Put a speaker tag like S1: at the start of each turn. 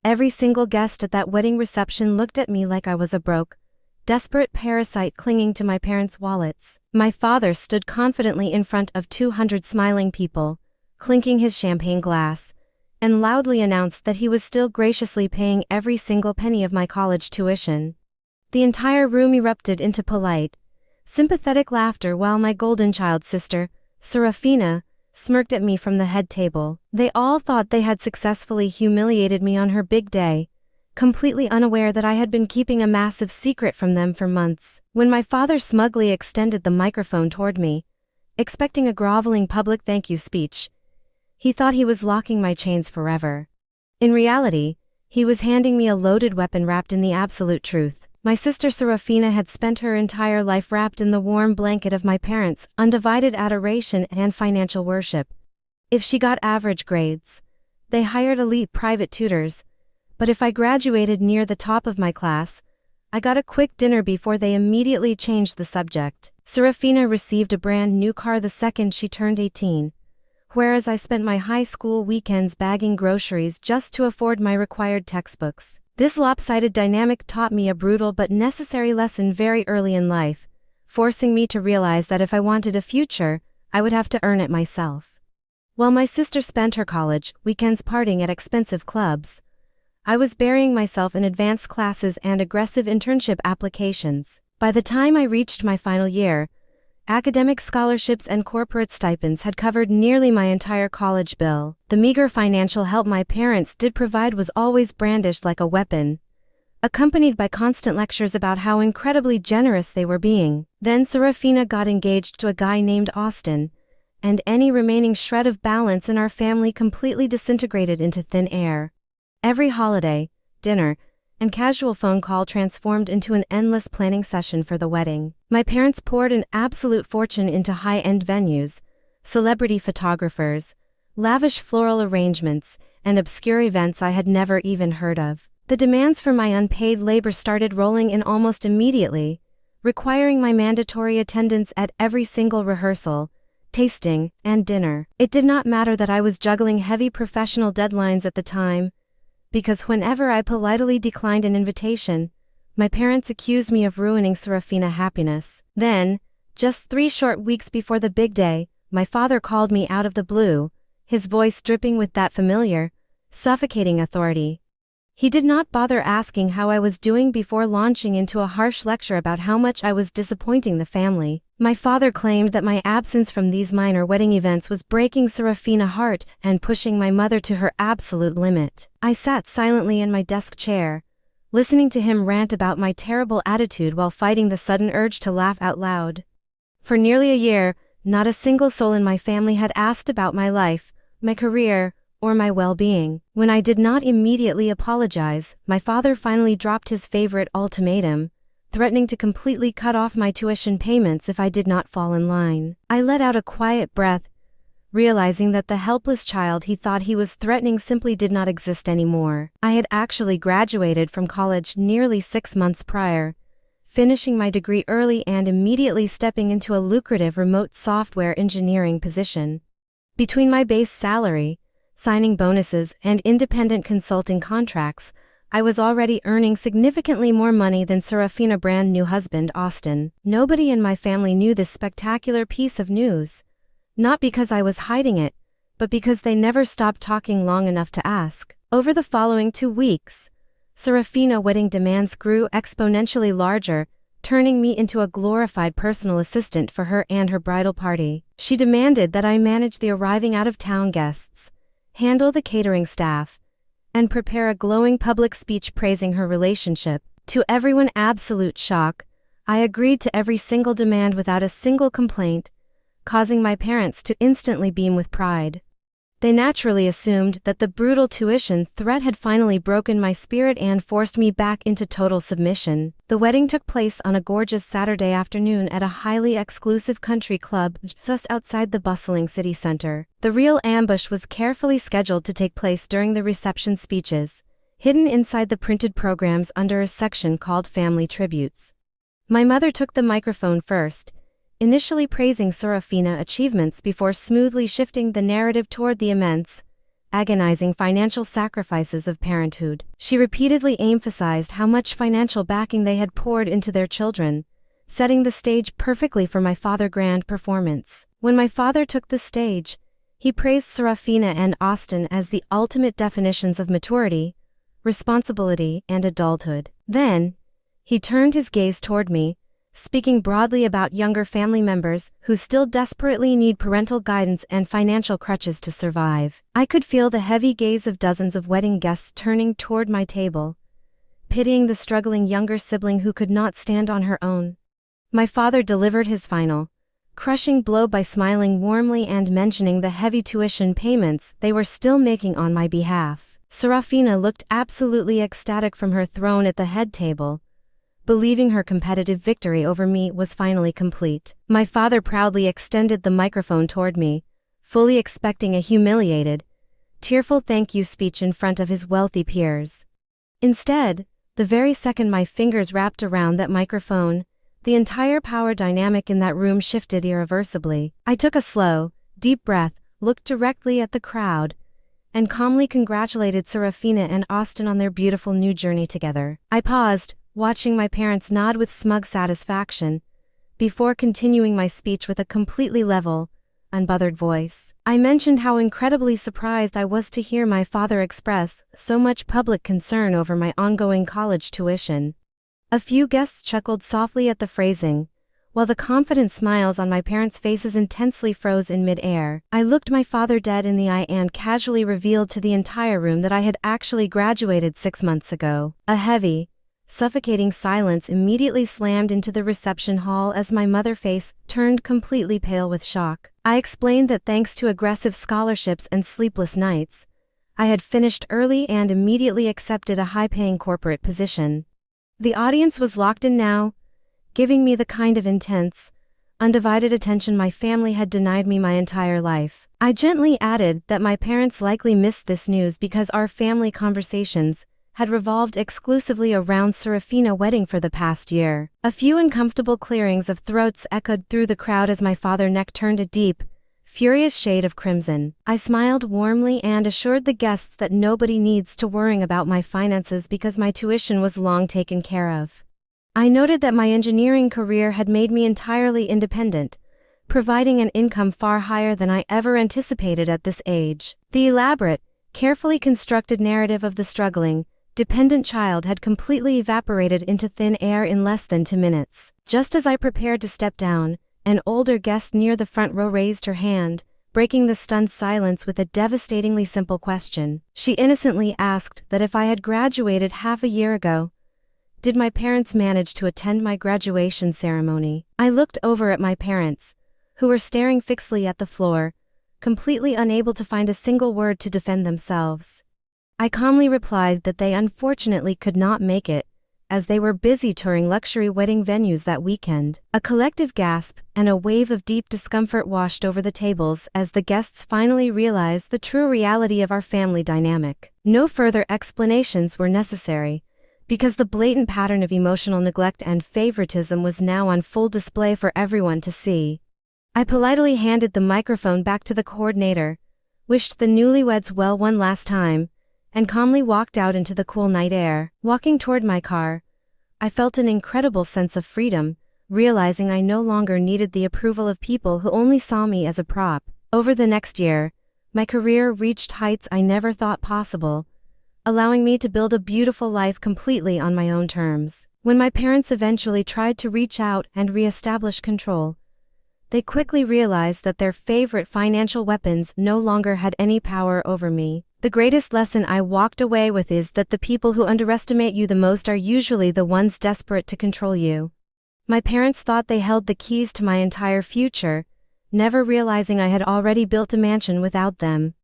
S1: Every single guest at that wedding reception looked at me like I was a broke, desperate parasite clinging to my parents' wallets. My father stood confidently in front of 200 smiling people, clinking his champagne glass, and loudly announced that he was still graciously paying every single penny of my college tuition. The entire room erupted into polite, sympathetic laughter while my golden child sister, Serafina, smirked at me from the head table. They all thought they had successfully humiliated me on her big day, completely unaware that I had been keeping a massive secret from them for months. When my father smugly extended the microphone toward me, expecting a groveling public thank you speech, he thought he was locking my chains forever. In reality, he was handing me a loaded weapon wrapped in the absolute truth. My sister Serafina had spent her entire life wrapped in the warm blanket of my parents' undivided adoration and financial worship. If she got average grades, they hired elite private tutors, but if I graduated near the top of my class, I got a quick dinner before they immediately changed the subject. Serafina received a brand new car the second she turned 18, whereas I spent my high school weekends bagging groceries just to afford my required textbooks. This lopsided dynamic taught me a brutal but necessary lesson very early in life, forcing me to realize that if I wanted a future, I would have to earn it myself. While my sister spent her college weekends partying at expensive clubs, I was burying myself in advanced classes and aggressive internship applications. By the time I reached my final year, academic scholarships and corporate stipends had covered nearly my entire college bill. The meager financial help my parents did provide was always brandished like a weapon, accompanied by constant lectures about how incredibly generous they were being. Then Serafina got engaged to a guy named Austin, and any remaining shred of balance in our family completely disintegrated into thin air. Every holiday, dinner, and casual phone call transformed into an endless planning session for the wedding. My parents poured an absolute fortune into high-end venues, celebrity photographers, lavish floral arrangements, and obscure events I had never even heard of. The demands for my unpaid labor started rolling in almost immediately, requiring my mandatory attendance at every single rehearsal, tasting, and dinner. It did not matter that I was juggling heavy professional deadlines at the time, because whenever I politely declined an invitation, my parents accused me of ruining Serafina's happiness. Then, just 3 short weeks before the big day, my father called me out of the blue, his voice dripping with that familiar, suffocating authority. He did not bother asking how I was doing before launching into a harsh lecture about how much I was disappointing the family. My father claimed that my absence from these minor wedding events was breaking Serafina's heart and pushing my mother to her absolute limit. I sat silently in my desk chair, listening to him rant about my terrible attitude while fighting the sudden urge to laugh out loud. For nearly a year, not a single soul in my family had asked about my life, my career, or my well-being. When I did not immediately apologize, my father finally dropped his favorite ultimatum, threatening to completely cut off my tuition payments if I did not fall in line. I let out a quiet breath, realizing that the helpless child he thought he was threatening simply did not exist anymore. I had actually graduated from college nearly 6 months prior, finishing my degree early and immediately stepping into a lucrative remote software engineering position. Between my base salary, signing bonuses, and independent consulting contracts, I was already earning significantly more money than Serafina's brand new husband, Austin. Nobody in my family knew this spectacular piece of news, not because I was hiding it, but because they never stopped talking long enough to ask. Over the following 2 weeks, Serafina's wedding demands grew exponentially larger, turning me into a glorified personal assistant for her and her bridal party. She demanded that I manage the arriving out-of-town guests, handle the catering staff, and prepare a glowing public speech praising her relationship. To everyone's absolute shock, I agreed to every single demand without a single complaint, causing my parents to instantly beam with pride. They naturally assumed that the brutal tuition threat had finally broken my spirit and forced me back into total submission. The wedding took place on a gorgeous Saturday afternoon at a highly exclusive country club just outside the bustling city center. The real ambush was carefully scheduled to take place during the reception speeches, hidden inside the printed programs under a section called Family Tributes. My mother took the microphone first, initially praising Serafina's achievements before smoothly shifting the narrative toward the immense, agonizing financial sacrifices of parenthood. She repeatedly emphasized how much financial backing they had poured into their children, setting the stage perfectly for my father's grand performance. When my father took the stage, he praised Serafina and Austin as the ultimate definitions of maturity, responsibility, and adulthood. Then, he turned his gaze toward me, speaking broadly about younger family members who still desperately need parental guidance and financial crutches to survive. I could feel the heavy gaze of dozens of wedding guests turning toward my table, pitying the struggling younger sibling who could not stand on her own. My father delivered his final, crushing blow by smiling warmly and mentioning the heavy tuition payments they were still making on my behalf. Serafina looked absolutely ecstatic from her throne at the head table, believing her competitive victory over me was finally complete. My father proudly extended the microphone toward me, fully expecting a humiliated, tearful thank you speech in front of his wealthy peers. Instead, the very second my fingers wrapped around that microphone, the entire power dynamic in that room shifted irreversibly. I took a slow, deep breath, looked directly at the crowd, and calmly congratulated Serafina and Austin on their beautiful new journey together. I paused, watching my parents nod with smug satisfaction, before continuing my speech with a completely level, unbothered voice. I mentioned how incredibly surprised I was to hear my father express so much public concern over my ongoing college tuition. A few guests chuckled softly at the phrasing, while the confident smiles on my parents' faces intensely froze in mid-air. I looked my father dead in the eye and casually revealed to the entire room that I had actually graduated 6 months ago. A heavy, suffocating silence immediately slammed into the reception hall as my mother's face turned completely pale with shock. I explained that thanks to aggressive scholarships and sleepless nights, I had finished early and immediately accepted a high-paying corporate position. The audience was locked in now, giving me the kind of intense, undivided attention my family had denied me my entire life. I gently added that my parents likely missed this news because our family conversations had revolved exclusively around Serafina wedding for the past year. A few uncomfortable clearings of throats echoed through the crowd as my father's neck turned a deep, furious shade of crimson. I smiled warmly and assured the guests that nobody needs to worry about my finances because my tuition was long taken care of. I noted that my engineering career had made me entirely independent, providing an income far higher than I ever anticipated at this age. The elaborate, carefully constructed narrative of the struggling, dependent child had completely evaporated into thin air in less than 2 minutes. Just as I prepared to step down, an older guest near the front row raised her hand, breaking the stunned silence with a devastatingly simple question. She innocently asked that if I had graduated half a year ago, did my parents manage to attend my graduation ceremony? I looked over at my parents, who were staring fixedly at the floor, completely unable to find a single word to defend themselves. I calmly replied that they unfortunately could not make it, as they were busy touring luxury wedding venues that weekend. A collective gasp and a wave of deep discomfort washed over the tables as the guests finally realized the true reality of our family dynamic. No further explanations were necessary, because the blatant pattern of emotional neglect and favoritism was now on full display for everyone to see. I politely handed the microphone back to the coordinator, wished the newlyweds well one last time, and calmly walked out into the cool night air. Walking toward my car, I felt an incredible sense of freedom, realizing I no longer needed the approval of people who only saw me as a prop. Over the next year, my career reached heights I never thought possible, allowing me to build a beautiful life completely on my own terms. When my parents eventually tried to reach out and re-establish control, they quickly realized that their favorite financial weapons no longer had any power over me. The greatest lesson I walked away with is that the people who underestimate you the most are usually the ones desperate to control you. My parents thought they held the keys to my entire future, never realizing I had already built a mansion without them.